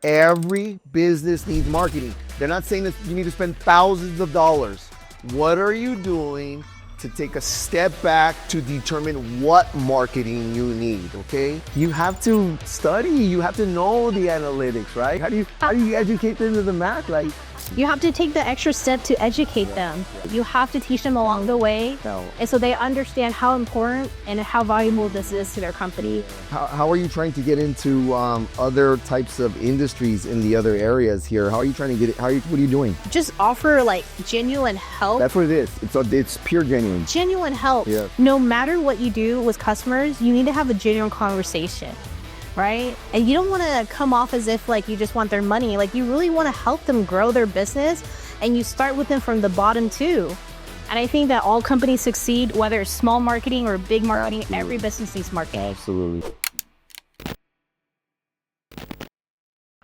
Every business needs marketing. They're not saying that you need to spend thousands of dollars. What are you doing to take a step back to determine what marketing you need, okay? You have to study, you have to know the analytics, right? How do you educate them to the math? Like, you have to take the extra step to educate them. You have to teach them along the way, and so they understand how important and how valuable this is to their company. How are you trying to get into other types of industries in the other areas here? How are you trying to get it? What are you doing? Just offer like genuine help. That's what it is. It's pure genuine. Genuine help. Yeah. No matter what you do with customers, you need to have a genuine conversation. Right? And you don't want to come off as if like you just want their money. Like you really want to help them grow their business, and you start with them from the bottom too. And I think that all companies succeed, whether it's small marketing or big marketing. Absolutely. Every business needs marketing. Absolutely.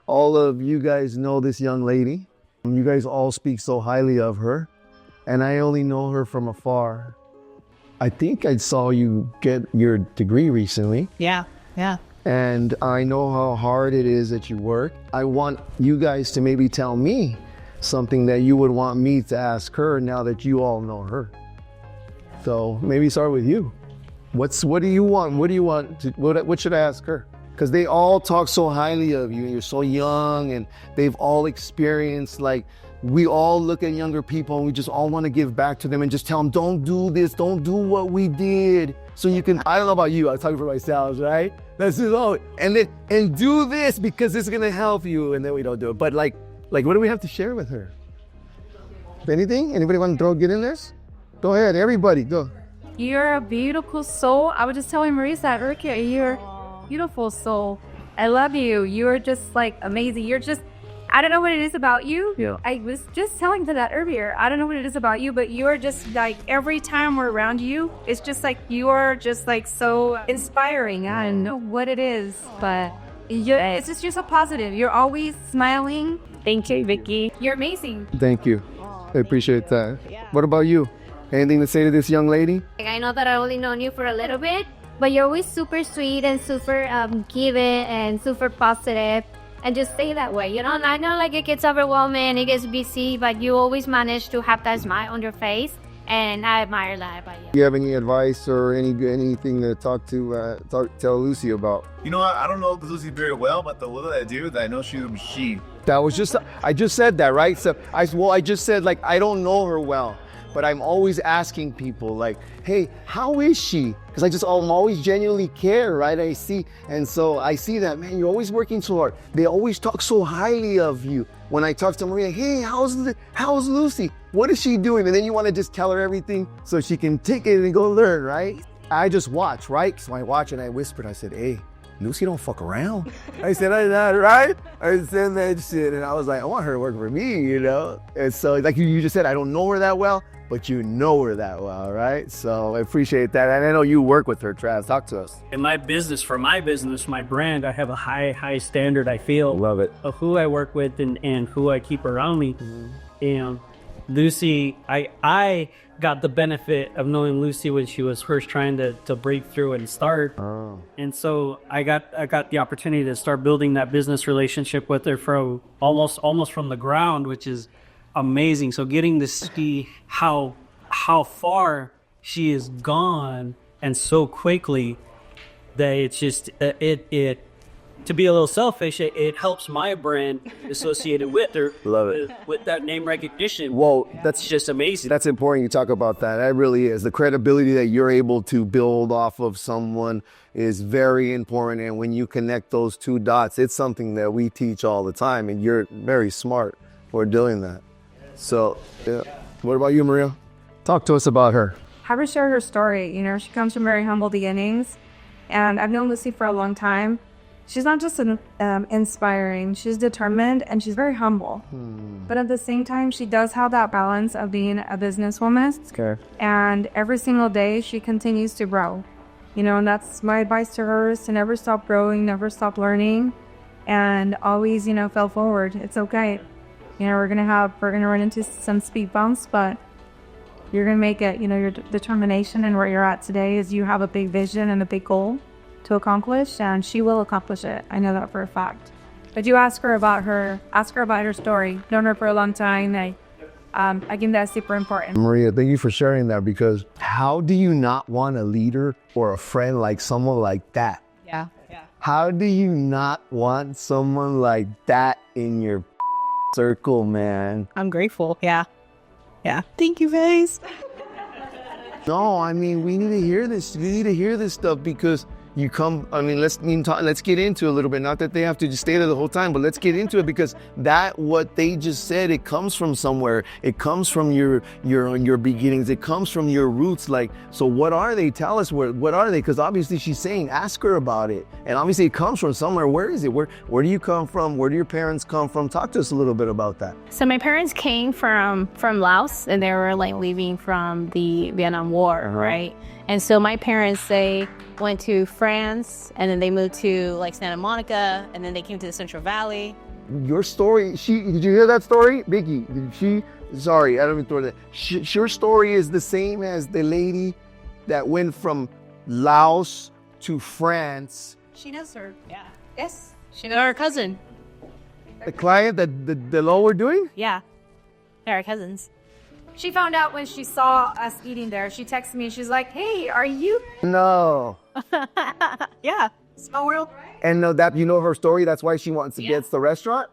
All of you guys know this young lady. You guys all speak so highly of her, and I only know her from afar. I think I saw you get your degree recently. Yeah. And I know how hard it is that you work. I want you guys to maybe tell me something that you would want me to ask her now that you all know her. So maybe start with you. What do you want? What should I ask her? Because they all talk so highly of you, and you're so young, and they've all experienced, like, we all look at younger people and we just all want to give back to them and just tell them, don't do this, don't do what we did. So you can, I don't know about you, I was talking for myself, right? That's just all. And do this because it's gonna help you, and then we don't do it. But like what do we have to share with her? Anything? Anybody want to get in this? Go ahead, everybody, go. You're a beautiful soul. I was just telling Marisa earlier, you're a beautiful soul. I love you. You're just like amazing. You're just, I don't know what it is about you. Yeah. I was just telling to that earlier. I don't know what it is about you, but you're just like, every time we're around you, it's just like, you're just like so inspiring. I don't know what it is, but it's just, you're so positive. You're always smiling. Thank you, Vicky. You're amazing. Thank you. I appreciate that. What about you? Anything to say to this young lady? I know that I only known you for a little bit, but you're always super sweet and super giving and super positive. And just stay that way, you know. And I know like it gets overwhelming, it gets busy, but you always manage to have that smile on your face, and I admire that about you. Do you have any advice or anything to tell Lucy about? You know, I don't know Lucy very well, but the little I do, I know she's a machine. That was just, I just said that, right? So I just said, like, I don't know her well, but I'm always asking people, like, hey, how is she? Because I'm always genuinely care, right? I see that, man, you're always working so hard. They always talk so highly of you. When I talk to Maria, hey, how's Lucy? What is she doing? And then you want to just tell her everything so she can take it and go learn, right? I just watch, right? So I watch and I whispered, I said, hey, Lucy don't fuck around. I said that, right? I said that shit, and I was like, I want her to work for me, you know? And so, like you just said, I don't know her that well, but you know her that well, right? So I appreciate that. And I know you work with her, Trav. Talk to us. In my business, my brand, I have a high standard, I feel. Love it. Of who I work with and who I keep around me. Mm-hmm. And Lucy, I got the benefit of knowing Lucy when she was first trying to break through and start. Oh. And so I got the opportunity to start building that business relationship with her from almost from the ground, which is amazing. So getting to see how far she has gone and so quickly that it's just it to be a little selfish, it helps my brand associated with her. Love it. With that name recognition. Whoa, that's just amazing. That's important you talk about that. That really is. The credibility that you're able to build off of someone is very important. And when you connect those two dots, it's something that we teach all the time. And you're very smart for doing that. So, yeah. What about you, Maria? Talk to us about her. Have her share her story. You know, she comes from very humble beginnings, and I've known Lucy for a long time. She's not just inspiring, she's determined, and she's very humble. But at the same time, she does have that balance of being a businesswoman. Okay. And every single day, she continues to grow. You know, and that's my advice to her, is to never stop growing, never stop learning, and always, you know, fail forward. It's okay. You know, we're gonna run into some speed bumps, but you're gonna make it. You know, your determination and where you're at today is you have a big vision and a big goal to accomplish, and she will accomplish it. I know that for a fact. But you ask her about her story. Known her for a long time. I think that's super important. Maria, thank you for sharing that, because how do you not want a leader or a friend like someone like that? Yeah. How do you not want someone like that in your circle, man? I'm grateful. Yeah. Thank you, guys. No, I mean, we need to hear this. We need to hear this stuff, because you come, I mean, let's get into it a little bit. Not that they have to just stay there the whole time, but let's get into it, because what they just said, it comes from somewhere. It comes from your beginnings. It comes from your roots. Like, so what are they? Tell us what are they? Because obviously she's saying, ask her about it. And obviously it comes from somewhere. Where is it? Where do you come from? Where do your parents come from? Talk to us a little bit about that. So my parents came from Laos, and they were like leaving from the Vietnam War, right? And so my parents, they went to France, and then they moved to like Santa Monica, and then they came to the Central Valley. Your story, did you hear that story? Vicky, sorry, I don't even throw that. Your story is the same as the lady that went from Laos to France. She knows her. Yeah. Yes. She knows her cousin. The client that the law we're doing? Yeah. They're our cousins. She found out when she saw us eating there. She texted me and she's like, "Hey, are you?" No. Yeah. Small world. And no, that you know her story. That's why she wants to get the restaurant.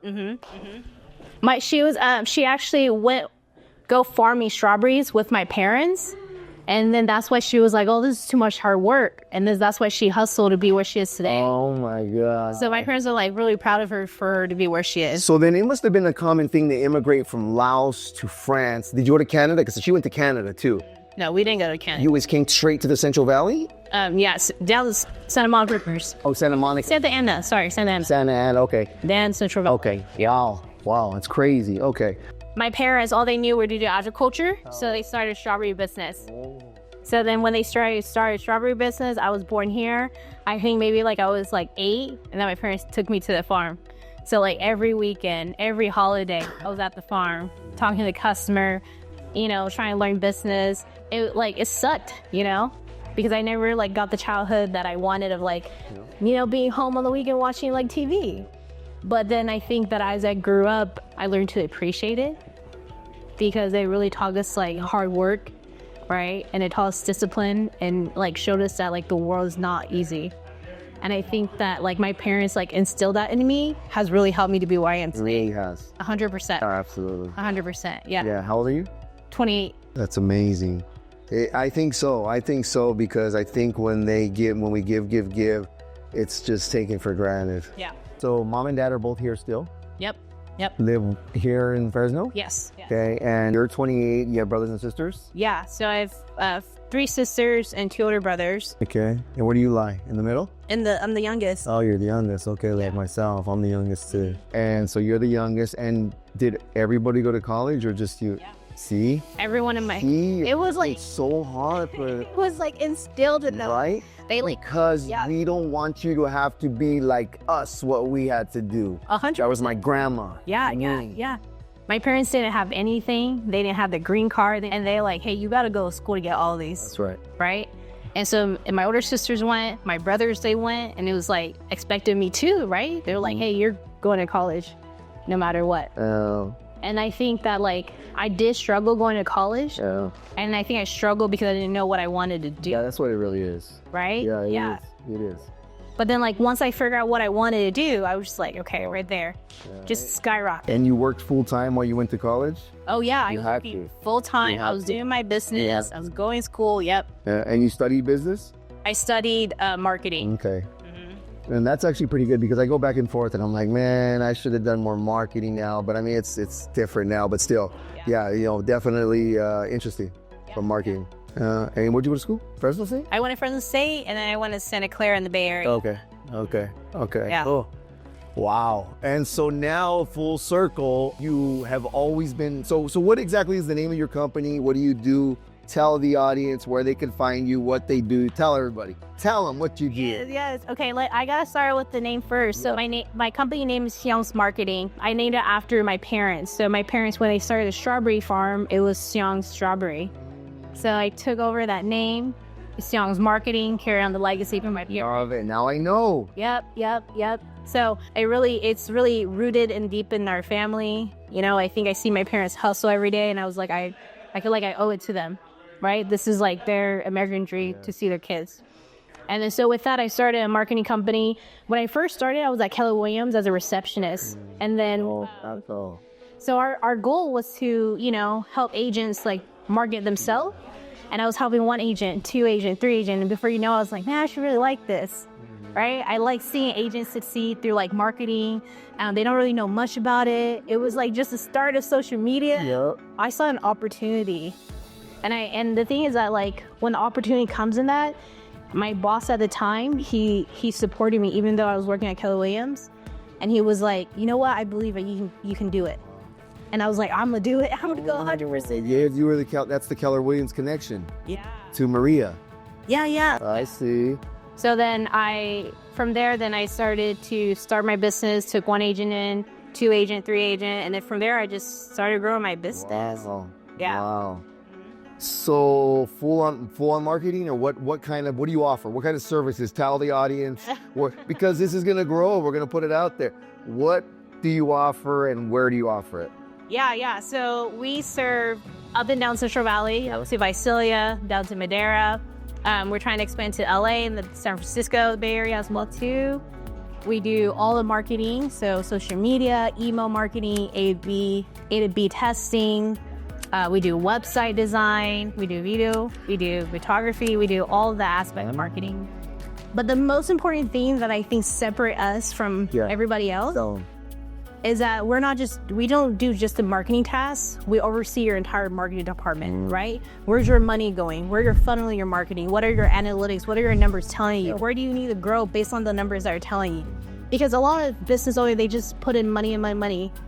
She actually went go farming strawberries with my parents, and then that's why she was like, "Oh, this is too much hard work," and that's why she hustled to be where she is today. Oh my God. So my parents are like really proud of her for her to be where she is. So then it must have been a common thing to immigrate from Laos to France. Did you go to Canada? Because she went to Canada too. No, we didn't go to Canada. You always came straight to the Central Valley? Yes, down the Santa Monica Rivers. Oh, Santa Monica. Santa Ana, Santa Ana. Santa Ana, okay. Then Central Valley. Okay, y'all. Wow, that's crazy. Okay. My parents, all they knew were to do agriculture, so they started strawberry business. So then when they started strawberry business, I was born here. I think maybe like I was like 8, and then my parents took me to the farm. So like every weekend, every holiday, I was at the farm, talking to the customer, trying to learn business. It sucked, because I never like got the childhood that I wanted of like, being home on the weekend watching like TV. But then I think that as I grew up, I learned to appreciate it, because they really taught us like hard work, right? And it taught us discipline, and like showed us that like the world is not easy. And I think that like my parents like instilled that in me has really helped me to be where I am today. Really has. 100%. Oh, absolutely. 100%. Yeah. Yeah. How old are you? 28. That's amazing. I think so, because I think when we give, it's just taken for granted. Yeah. So mom and dad are both here still? Yep. Live here in Fresno? Yes. Okay, and you're 28, you have brothers and sisters? Yeah, so I have 3 sisters and 2 older brothers. Okay, and where do you lie? In the middle? I'm the youngest. Oh, you're the youngest. Okay, like myself, I'm the youngest too. And so you're the youngest, and did everybody go to college or just you? Yeah. See? Everyone in my... See? It was like... It's so hard, but... It was like instilled in them. Right? They like... Because we don't want you to have to be like us, what we had to do. 100%. That was my grandma. Yeah. My parents didn't have anything. They didn't have the green card. And they like, hey, you got to go to school to get all these. That's right. Right? And so and my older sisters went. My brothers, they went. And it was like expected me too, right? They were like, hey, you're going to college no matter what. And I think that like I did struggle going to college. Yeah. And I think I struggled because I didn't know what I wanted to do. Yeah, that's what it really is. Right? Yeah, it is. But then like once I figured out what I wanted to do, I was just like, okay, right there. Just skyrocket. And you worked full time while you went to college? Oh yeah, I You was had working to. full time. You I had was to. doing my business. I was going to school. Yep. And you studied business? I studied marketing. Okay. And that's actually pretty good, because I go back and forth and I'm like, man, I should have done more marketing now. But I mean, it's different now, but still, definitely interesting from marketing. And where'd you go to school? Fresno State? I went to Fresno State, and then I went to Santa Clara in the Bay Area. Okay. Yeah. Oh, wow. And so now, full circle, you have always been, so what exactly is the name of your company? What do you do? Tell the audience where they can find you, what they do. Tell everybody. Tell them what you do. Yes. Okay. I gotta start with the name first. So my company name is Xiong's Marketing. I named it after my parents. So my parents, when they started a strawberry farm, it was Xiong's Strawberry. So I took over that name, Xiong's Marketing, carried on the legacy from my parents. Of it. Now I know. Yep. So it's really rooted and deep in our family. You know, I think I see my parents hustle every day, and I was like, I feel like I owe it to them, right? This is like their American dream to see their kids. And then so with that, I started a marketing company. When I first started, I was at Keller Williams as a receptionist. And then, so our goal was to, you know, help agents like market themselves. And I was helping 1 agent, 2 agent, 3 agent. And before you know, I was like, man, I should really like this, right? I like seeing agents succeed through like marketing. They don't really know much about it. It was like just the start of social media. Yep. I saw an opportunity. And the thing is that like when the opportunity comes in that, my boss at the time, he supported me even though I was working at Keller Williams. And he was like, you know what? I believe that you can do it. And I was like, I'm going to do it. I'm going to go 100%. Yeah, you were that's the Keller Williams connection. Yeah. To Maria. Yeah. I see. So then from there, I started to start my business, took 1 agent in, 2 agent, 3 agent. And then from there, I just started growing my business. Wow. Yeah. Wow. So full on marketing, or what do you offer? What kind of services? Tell the audience, because this is going to grow. We're going to put it out there. What do you offer and where do you offer it? Yeah. So we serve up and down Central Valley, to Visalia, down to Madera. We're trying to expand to LA and the San Francisco Bay Area as well too. We do all the marketing, so social media, email marketing, A to B testing. We do website design, we do video, we do photography, we do all the aspect of marketing. But the most important thing that I think separate us from everybody else is that we don't do just the marketing tasks. We oversee your entire marketing department, right? Where's your money going? Where you're funneling your marketing? What are your analytics? What are your numbers telling you? Where do you need to grow based on the numbers that are telling you? Because a lot of business owners, they just put in money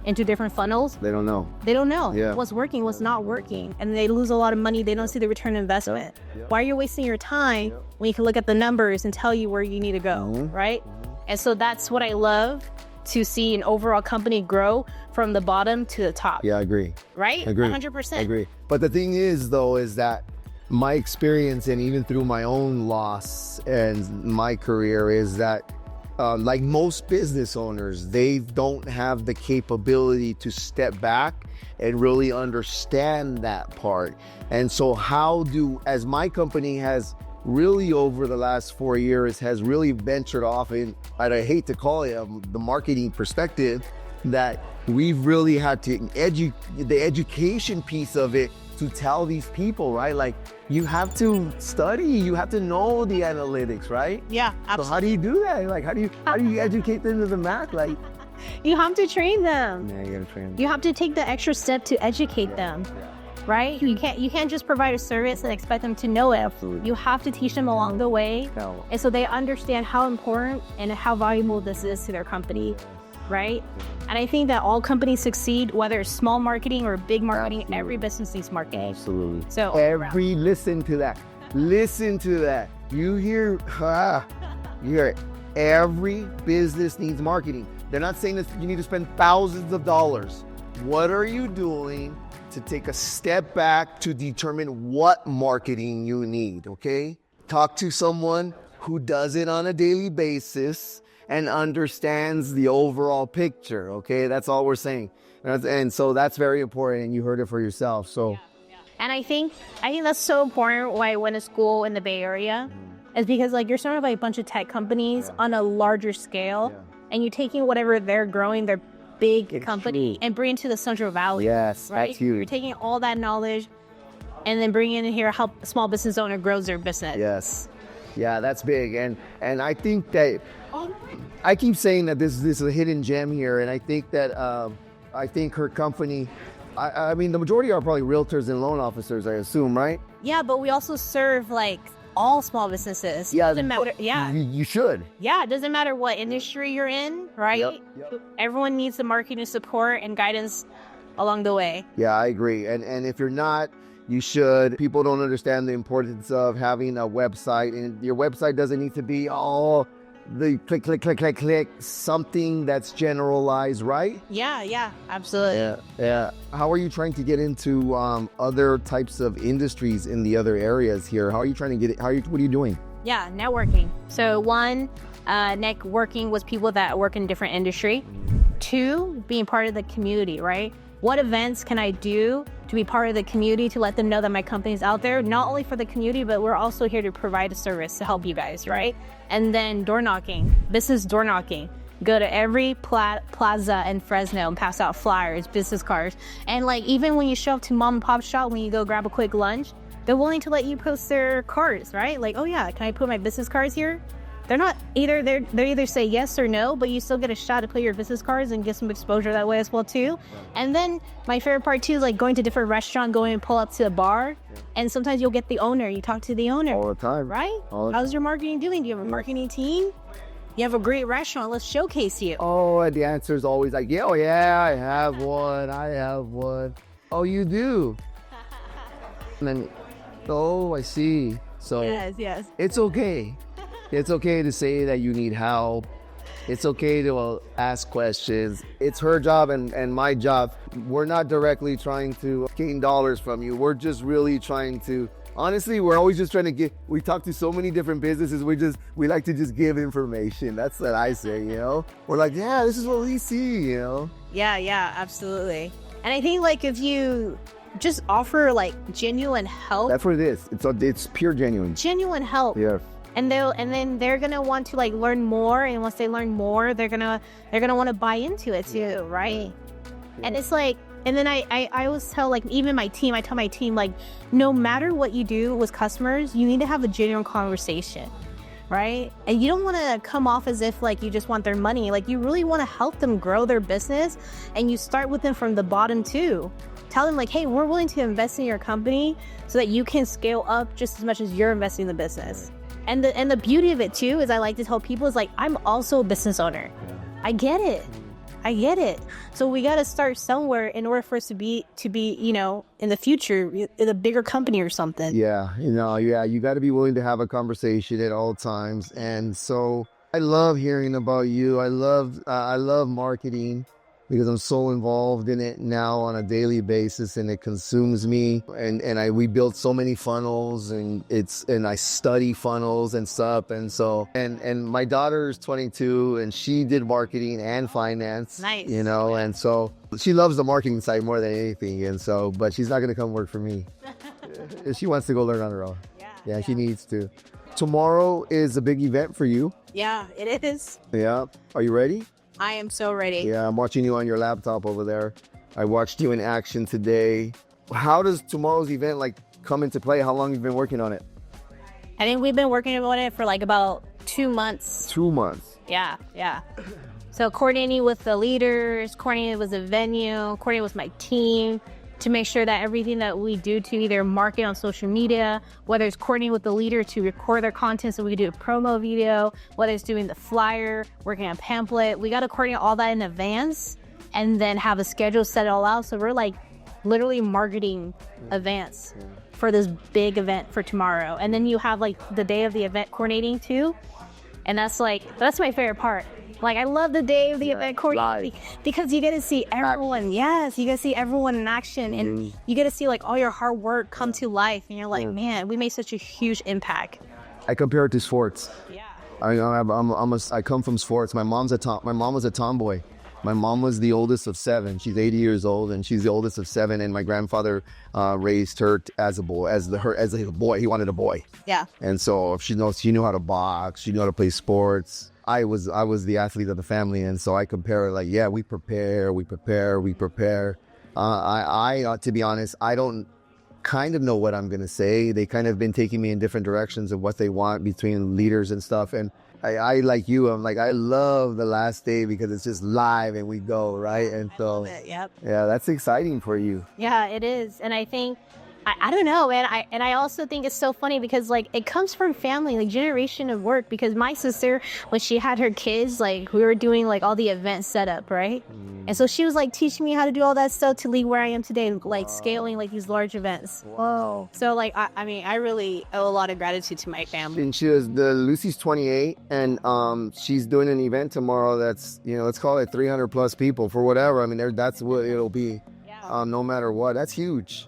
into different funnels. They don't know. What's working, what's not working. And they lose a lot of money. They don't see the return on investment. Why are you wasting your time when you can look at the numbers and tell you where you need to go, right? And so that's what I love, to see an overall company grow from the bottom to the top. Yeah, I agree. Right? Agree. 100%. I agree. But the thing is, though, is that my experience, and even through my own loss and my career, is that like most business owners, they don't have the capability to step back and really understand that part. And so as my company has really over the last 4 years has really ventured off in, I hate to call it the marketing perspective, that we've really had to the education piece of it to tell these people, right? Like, you have to study, you have to know the analytics, right? Yeah, absolutely. So how do you do that? Like, how do you educate them to the math? Like, you have to train them. Yeah, you gotta train them. You have to take the extra step to educate them. Right? You can't just provide a service and expect them to know it. Absolutely. You have to teach them along the way. No. And so they understand how important and how valuable this is to their company, right? And I think that all companies succeed, whether it's small marketing or big marketing. Absolutely. Every business needs marketing. Absolutely. So listen to that. You hear it. Every business needs marketing. They're not saying that you need to spend thousands of dollars. What are you doing to take a step back to determine what marketing you need, okay? Talk to someone who does it on a daily basis and understands the overall picture, okay? That's all we're saying. And so that's very important, and you heard it for yourself. So, And I think that's so important why I went to school in the Bay Area, is because like you're surrounded by a bunch of tech companies on a larger scale, and you're taking whatever they're growing, their big company, and bring it to the Central Valley. Yes, right? that's huge. You're taking all that knowledge and then bringing it in here, help a small business owner grows their business. Yes. Yeah, that's big. And I think that I keep saying that this is a hidden gem here, and I think that I think her company, I mean, the majority are probably realtors and loan officers, I assume, right? Yeah, but we also serve like all small businesses. Yeah, doesn't matter. Yeah, you should. Yeah, it doesn't matter what industry you're in, right? Yep. Everyone needs the marketing support and guidance along the way. Yeah, I agree. And if you're not, you should. People don't understand the importance of having a website, and your website doesn't need to be all the click, something that's generalized, right? Yeah, absolutely. Yeah. How are you trying to get into other types of industries in the other areas here? How are you trying to get it? What are you doing? Yeah, networking. So one, networking with people that work in different industry. 2, being part of the community, right? What events can I do to be part of the community to let them know that my company is out there, not only for the community, but we're also here to provide a service to help you guys, right? And then door knocking, business door knocking. Go to every plaza in Fresno and pass out flyers, business cards. And like, even when you show up to mom and pop shop, when you go grab a quick lunch, they're willing to let you post their cards, right? Like, oh yeah, can I put my business cards here? They're not either, they either say yes or no, but you still get a shot to put your business cards and get some exposure that way as well too. And then my favorite part too is like going to different restaurants, going and pull up to a bar, and sometimes you'll get the owner, you talk to the owner. All the time. Right? All the How's your marketing doing? Do you have a marketing team? You have a great restaurant, let's showcase you. Oh, and the answer is always like, yeah, oh yeah, I have one. Oh, you do? And then, oh, I see. So Yes. it's okay. It's okay to say that you need help. It's okay to ask questions. It's her job and my job. We're not directly trying to gain dollars from you. We're just really trying to, honestly, we're always just trying to get, we talk to so many different businesses. We like to just give information. That's what I say, you know? We're like, yeah, this is what we see, you know? Yeah, absolutely. And I think like if you just offer like genuine help. That's what it is. It's pure genuine. Genuine help. Yeah. And then they're gonna want to like learn more, and once they learn more, they're gonna want to buy into it too, right? Yeah. And it's like, and then I always tell like even my team, I tell my team like, no matter what you do with customers, you need to have a genuine conversation, right? And you don't want to come off as if like you just want their money. Like you really want to help them grow their business, and you start with them from the bottom too. Tell them like, hey, we're willing to invest in your company so that you can scale up just as much as you're investing in the business. And the beauty of it too is I like to tell people is like, I'm also a business owner. I get it. So we got to start somewhere in order for us to be, you know, in the future, in a bigger company or something. Yeah, you got to be willing to have a conversation at all times. And so I love hearing about you. I love marketing, because I'm so involved in it now on a daily basis, and it consumes me. And we built so many funnels, and I study funnels and stuff. And so, and my daughter is 22, and she did marketing and finance. Nice. You know, and so she loves the marketing side more than anything. And so, but she's not going to come work for me. She wants to go learn on her own. Yeah, she needs to. Tomorrow is a big event for you. Yeah, it is. Yeah. Are you ready? I am so ready. Yeah, I'm watching you on your laptop over there. I watched you in action today. How does tomorrow's event like come into play? How long have you been working on it? I think we've been working on it for like about 2 months. 2 months. Yeah. So coordinating with the leaders, coordinating with the venue, coordinating with my team to make sure that everything that we do to either market on social media, whether it's coordinating with the leader to record their content so we can do a promo video, whether it's doing the flyer, working on pamphlet, we got to coordinate all that in advance and then have a schedule set it all out. So we're like literally marketing advance for this big event for tomorrow. And then you have like the day of the event coordinating too. And that's my favorite part. Like, I love the day of the event coordinating because you get to see everyone. Yes, you get to see everyone in action, and you get to see like all your hard work come to life. And you're like, man, we made such a huge impact. I compare it to sports. Yeah. I come from sports. My mom was a tomboy. My mom was the oldest of 7. She's 80 years old, and she's the oldest of 7. And my grandfather raised her as a boy, as a boy. He wanted a boy. Yeah. And so she knew how to box. She knew how to play sports. I was the athlete of the family, and so I compare it like, yeah, we prepare. I to be honest, I don't kind of know what I'm gonna say. They kind of been taking me in different directions of what they want between leaders and stuff. And I like you, I'm like, I love the last day because it's just live and we go, right? And so, Yep. Yeah, that's exciting for you. Yeah, it is. And I think, I don't know, man. I also think it's so funny because like it comes from family, like generation of work. Because my sister, when she had her kids, like we were doing like all the event setup, right? And so she was like teaching me how to do all that stuff to lead where I am today, like scaling like these large events. Wow. So like I mean, I really owe a lot of gratitude to my family. And Lucy's 28, and she's doing an event tomorrow that's, let's call it 300 plus people for whatever. I mean, that's what it'll be. No matter what. That's huge.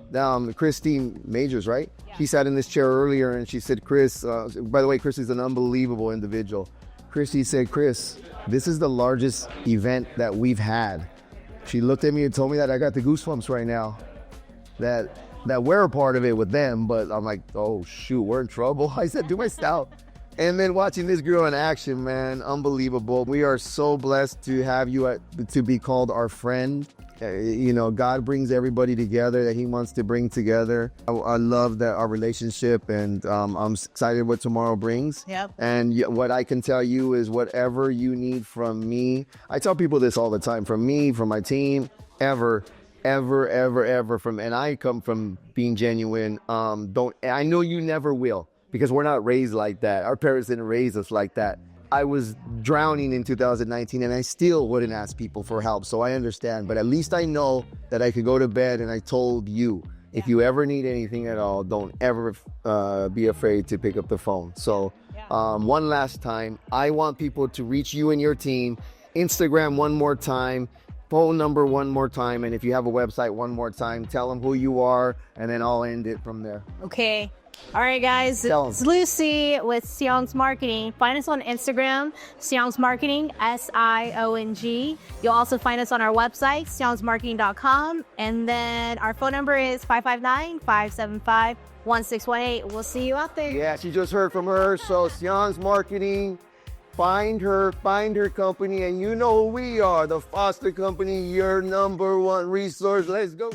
Christine Majors, right? Yeah. She sat in this chair earlier and she said, Chris, by the way, Chris is an unbelievable individual. Christy said, Chris, this is the largest event that we've had. She looked at me and told me that I got the goosebumps right now. That we're a part of it with them, but I'm like, oh shoot, we're in trouble. I said, do my style. And then watching this girl in action, man, unbelievable. We are so blessed to have you to be called our friend. You know, God brings everybody together that he wants to bring together. I love that our relationship, and I'm excited what tomorrow brings. Yep. And what I can tell you is whatever you need from me, I tell people this all the time, from me, from my team, ever, and I come from being genuine. I know you never will, because we're not raised like that. Our parents didn't raise us like that. I was drowning in 2019 and I still wouldn't ask people for help. So I understand, but at least I know that I could go to bed and I told you, if you ever need anything at all, don't ever be afraid to pick up the phone. So one last time, I want people to reach you and your team. Instagram one more time, phone number one more time, and if you have a website one more time, tell them who you are, and then I'll end it from there. Okay. All right, guys. It's Lucy with Siong's Marketing. Find us on Instagram, Siong's Marketing, SIONG. You'll also find us on our website, siongsmarketing.com. And then our phone number is 559-575-1618. We'll see you out there. Yeah, she just heard from her. So Siong's Marketing, find her company, and you know who we are, the Foster Company, your number one resource. Let's go.